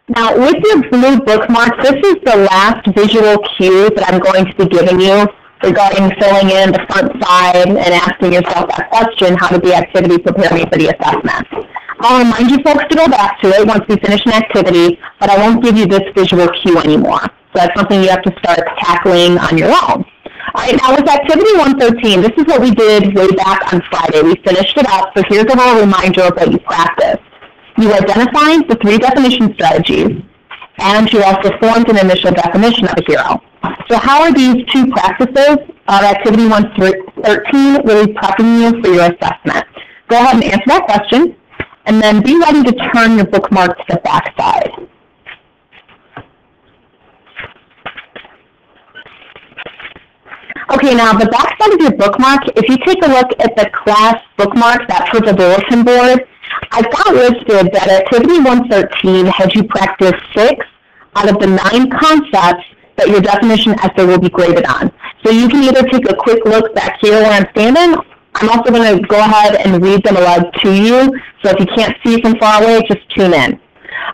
Now, with your blue bookmark, this is the last visual cue that I'm going to be giving you regarding filling in the front side and asking yourself that question, how did the activity prepare me for the assessment? I'll remind you folks to go back to it once we finish an activity, but I won't give you this visual cue anymore. So that's something you have to start tackling on your own. All right, now with activity 113, this is what we did way back on Friday. We finished it up, so here's a little reminder of what you practiced. You identified the 3 definition strategies, and you also formed an initial definition of a hero. So how are these 2 practices of activity 113 really prepping you for your assessment? Go ahead and answer that question, and then be ready to turn your bookmark to the back side. Okay, now the back side of your bookmark, if you take a look at the class bookmark, that purple bulletin board, I've got listed that activity 113 had you practice 6 out of the 9 concepts that your definition essay will be graded on. So you can either take a quick look back here where I'm standing. I'm also going to go ahead and read them aloud to you. So if you can't see from far away, just tune in.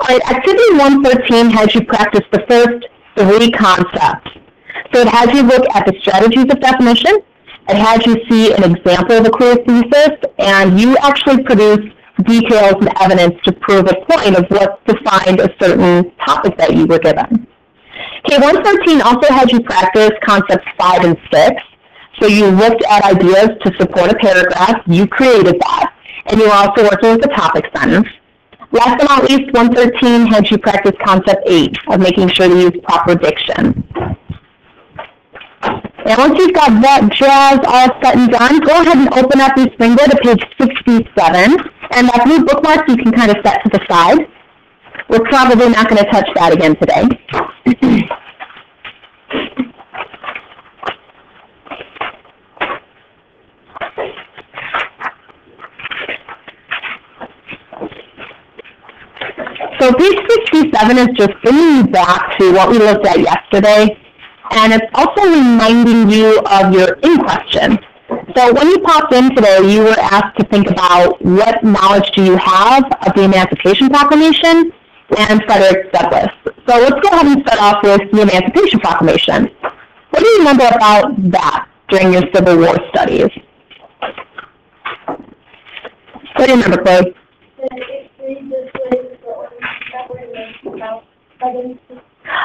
All right, activity 113 has you practice the first 3 concepts. So it has you look at the strategies of definition. It has you see an example of a clear thesis, and you actually produce details and evidence to prove a point of what defined a certain topic that you were given. Okay, 113 also had you practice concepts 5 and 6. So you looked at ideas to support a paragraph, you created that, and you were also working with the topic sentence. Last but not least, 113 had you practice concept 8 of making sure to use proper diction. And once you've got that jazz all set and done, go ahead and open up your Springboard to page 67. And that blue bookmark you can kind of set to the side. We're probably not going to touch that again today. So page 67 is just bringing you back to what we looked at yesterday. And it's also reminding you of your in-question. So when you popped in today, you were asked to think about what knowledge do you have of the Emancipation Proclamation and Frederick Douglass. So let's go ahead and start off with the Emancipation Proclamation. What do you remember about that during your Civil War studies? What do you remember, Chloe?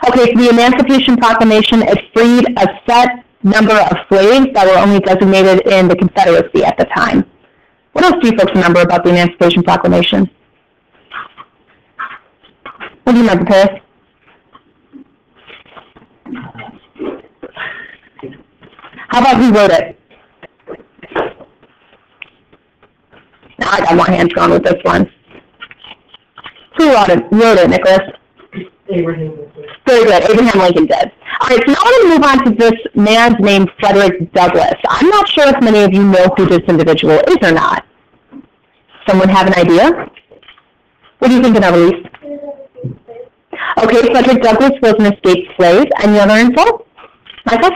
Okay, so the Emancipation Proclamation, it freed a set number of slaves that were only designated in the Confederacy at the time. What else do you folks remember about the Emancipation Proclamation? What do you remember, Paris? How about who wrote it? Now I got more hands going with this one. Who wrote it, Nicholas? Abraham Lincoln. Very good. Abraham Lincoln did. All right, so now I'm going to move on to this man's named Frederick Douglass. I'm not sure if many of you know who this individual is or not. Someone have an idea? What do you think, Annalise? Okay, Frederick Douglass was an escaped slave. Any other info? Michael?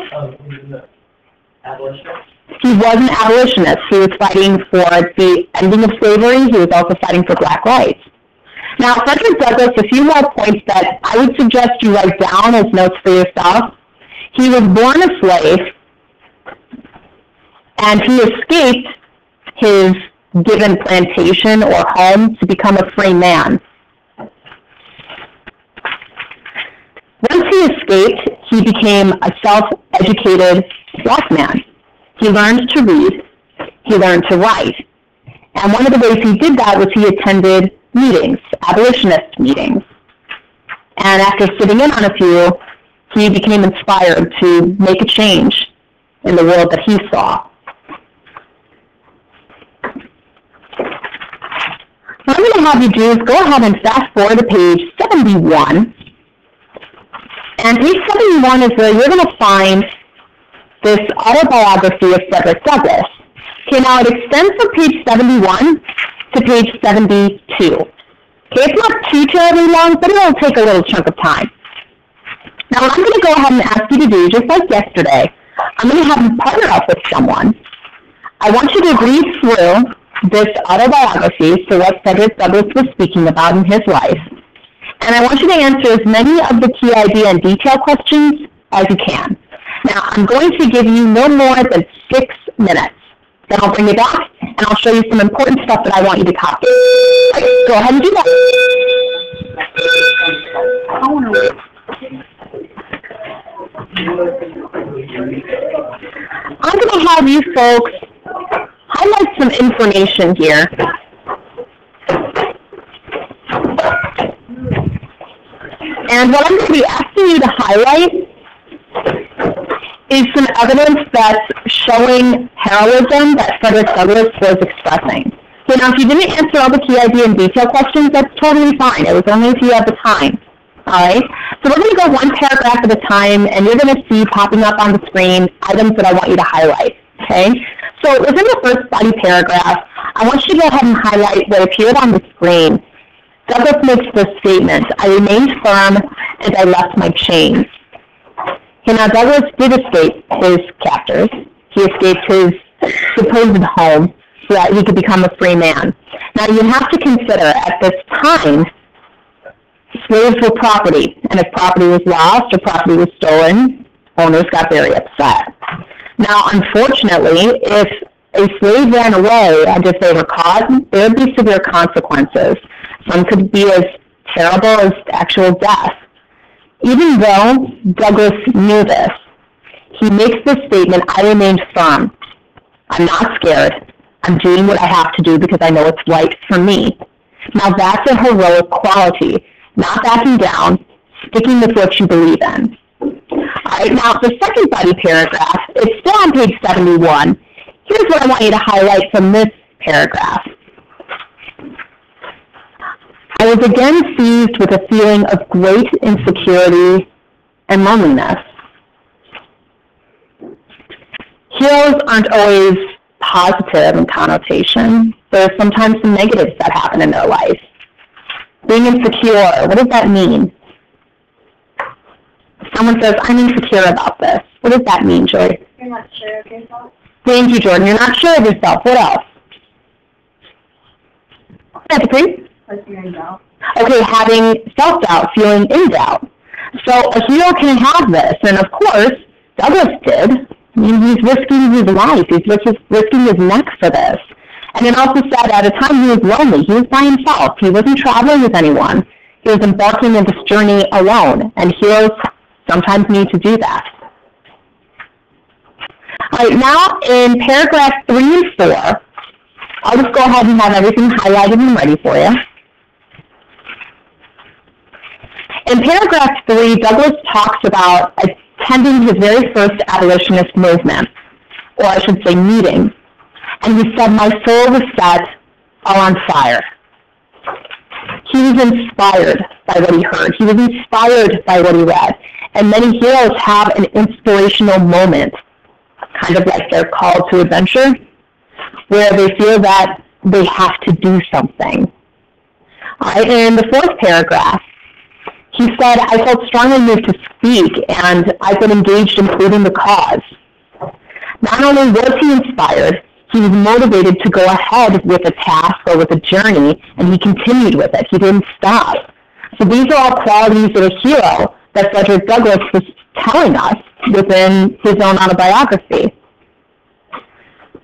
He was an abolitionist. He was fighting for the ending of slavery. He was also fighting for black rights. Now, Frederick Douglass, a few more points that I would suggest you write down as notes for yourself. He was born a slave, and he escaped his given plantation or home to become a free man. Once he escaped, he became a self-educated black man. He learned to read. He learned to write. And one of the ways he did that was he attended meetings, abolitionist meetings. And after sitting in on a few, he became inspired to make a change in the world that he saw. What I'm going to have you do is go ahead and fast forward to page 71. And page 71 is where you're going to find this autobiography of Frederick Douglass. Okay, now it extends from page 71 to page 72. Okay, it's not too terribly long, but it'll take a little chunk of time. Now what I'm going to go ahead and ask you to do, just like yesterday, I'm going to have you partner up with someone. I want you to read through this autobiography, so what Frederick Douglass was speaking about in his life, And I want you to answer as many of the key idea and detail questions as you can. Now, I'm going to give you no more than 6 minutes. Then I'll bring you back, and I'll show you some important stuff that I want you to copy. Right, go ahead and do that. I'm going to have you folks highlight some information here. And what I'm going to be asking you to highlight is some evidence that's showing heroism that Frederick Douglass was expressing. So now, if you didn't answer all the key idea and detail questions, that's totally fine. It was only if you had the time. All right? So we're going to go one paragraph at a time, and you're going to see popping up on the screen items that I want you to highlight. Okay? So within the first body paragraph, I want you to go ahead and highlight what appeared on the screen. Douglass makes this statement: I remained firm and I left my chains. Okay, now Douglass did escape his captors. He escaped his supposed home so that he could become a free man. Now you have to consider, at this time, slaves were property, and if property was lost or property was stolen, owners got very upset. Now, unfortunately, if a slave ran away and if they were caught, there would be severe consequences. Some could be as terrible as actual death. Even though Douglass knew this, he makes this statement: I remained firm. I'm not scared. I'm doing what I have to do because I know it's right for me. Now that's a heroic quality, not backing down, sticking with what you believe in. All right, now the second body paragraph, it's still on page 71. Here's what I want you to highlight from this paragraph. I was again seized with a feeling of great insecurity and loneliness. Heroes aren't always positive in connotation. There are sometimes some negatives that happen in their life. Being insecure, what does that mean? Someone says, I'm insecure about this. What does that mean, Joy? You're not sure of yourself. Thank you, Jordan. You're not sure of yourself. What else? Please. Like you're in doubt. Okay, having self-doubt, feeling in doubt. So a hero can have this, and of course, Douglass did. I mean, he's risking his life. He's risking his neck for this. And it also said at a time he was lonely. He was by himself. He wasn't traveling with anyone. He was embarking on this journey alone, and heroes sometimes need to do that. All right, now in paragraph 3 and 4, I'll just go ahead and have everything highlighted and ready for you. In paragraph 3, Douglass talks about attending his very first abolitionist movement, or I should say meeting, and he said, my soul was set all on fire. He was inspired by what he heard. He was inspired by what he read. And many heroes have an inspirational moment, kind of like their call to adventure, where they feel that they have to do something. All right, and in the fourth paragraph, he said, I felt strongly moved to speak, and I've been engaged in pleading the cause. Not only was he inspired, he was motivated to go ahead with a task or with a journey, and he continued with it. He didn't stop. So these are all qualities of a hero that Frederick Douglass was telling us within his own autobiography.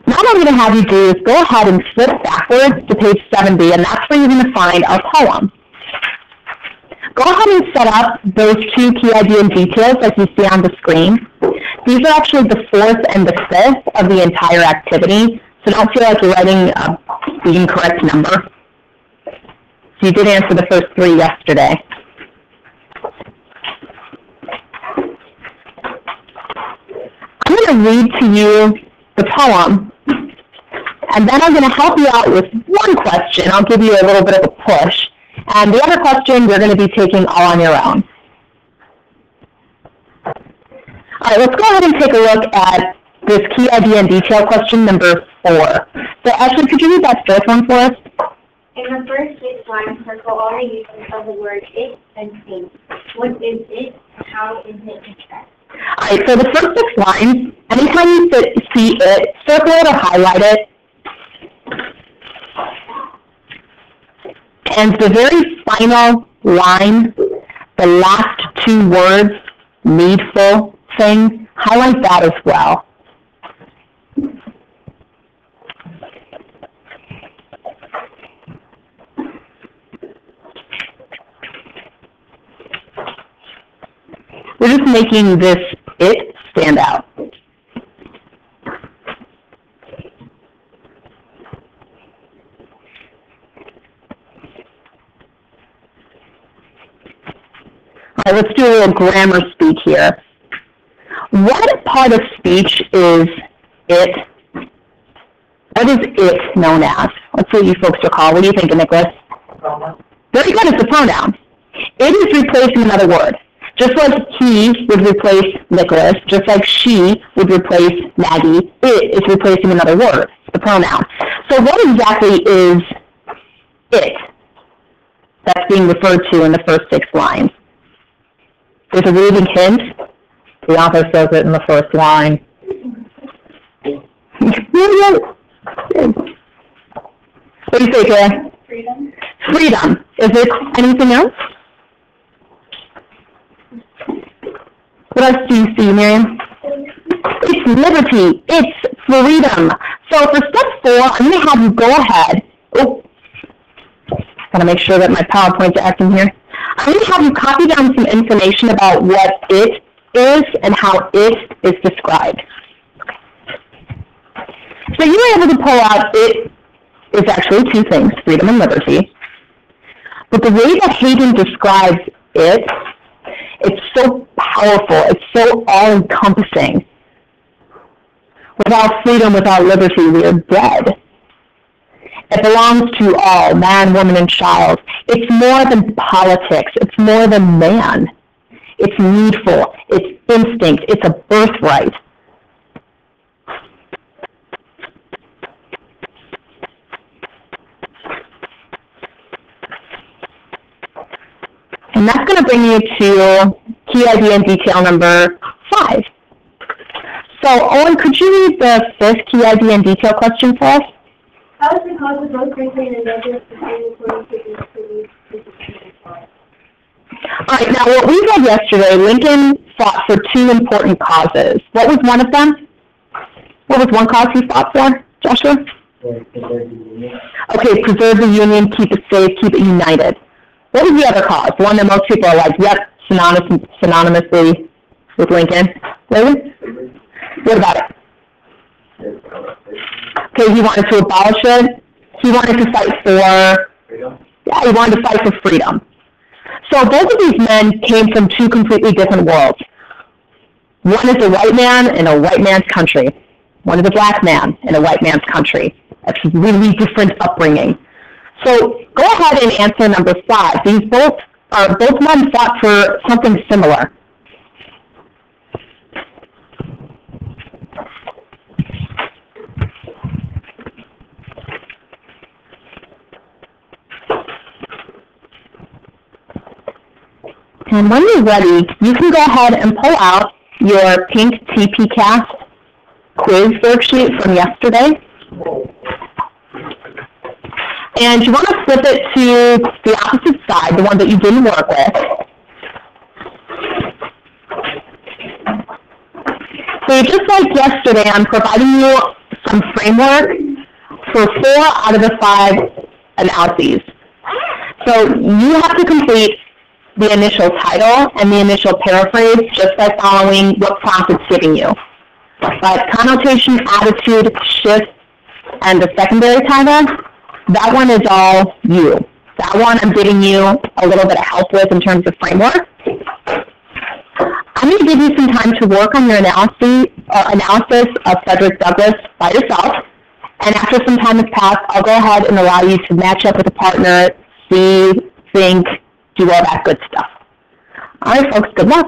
Now what I'm going to have you do is go ahead and flip backwards to page 70, and that's where you're going to find our poem. Go ahead and set up those 2 key idea and details like you see on the screen. These are actually the 4th and the 5th of the entire activity, so don't feel like you're writing the incorrect number. So you did answer the first 3 yesterday. I'm going to read to you the poem, and then I'm going to help you out with one question. I'll give you a little bit of a push. And the other question you're going to be taking all on your own. All right, let's go ahead and take a look at this key idea and detail question number 4. So Ashley, could you read that first one for us? In the first 6 lines, circle all the uses of the word it and thing. What is it? How is it expressed? All right, so the first 6 lines, anytime you see it, circle it or highlight it. And the very final line, the last two words, needful thing, highlight that as well. We're just making this it stand out. All right, let's do a little grammar speak here. What part of speech is it? What is it known as? Let's see what you folks recall. What do you think, Nicholas? Very good, it's a pronoun. It is replacing another word. Just like he would replace Nicholas, just like she would replace Maggie, it is replacing another word, the pronoun. So what exactly is it that's being referred to in the first 6 lines? There's a reading hint. The author says it in the first line. What do you say, Kay? Freedom. Freedom. Is it anything else? What else do you see, Miriam? It's liberty. It's freedom. So for step 4, I'm going to have you go ahead. Oh, got to make sure that my PowerPoint's acting here. I'm going to have you copy down some information about what it is and how it is described. So you were able to pull out it is actually 2 things, freedom and liberty. But the way that Hayden describes it, it's so powerful, it's so all-encompassing. Without freedom, without liberty, we are dead. It belongs to all, man, woman, and child. It's more than politics. It's more than man. It's needful. It's instinct. It's a birthright. And that's going to bring you to key idea and detail number 5. So, Owen, could you read the 5th key idea and detail question for us? How is the cause of both drinking and negative pertaining to the All right, now what we read yesterday, Lincoln fought for 2 important causes. What was one of them? What was one cause he fought for, Joshua? Okay, preserve the Union, keep it safe, keep it united. What was the other cause? One that most people are like, yep, synonymously with Lincoln. Really? What about it? Okay, he wanted to abolish it. He wanted to fight for freedom. Yeah, he wanted to fight for freedom. So both of these men came from 2 completely different worlds. One is a white man in a white man's country. One is a black man in a white man's country. That's a really different upbringing. So go ahead and answer number 5. These both men fought for something similar. And when you're ready, you can go ahead and pull out your pink TPCast quiz worksheet from yesterday. And you want to flip it to the opposite side, the one that you didn't work with. So just like yesterday, I'm providing you some framework for 4 out of the 5 analyses. So you have to complete the initial title and the initial paraphrase just by following what prompt it's giving you. But connotation, attitude, shift, and the secondary title, that one is all you. That one I'm giving you a little bit of help with in terms of framework. I'm going to give you some time to work on your analysis of Frederick Douglass by yourself. And after some time has passed, I'll go ahead and allow you to match up with a partner, see, think, do all that good stuff. All right, folks, good luck.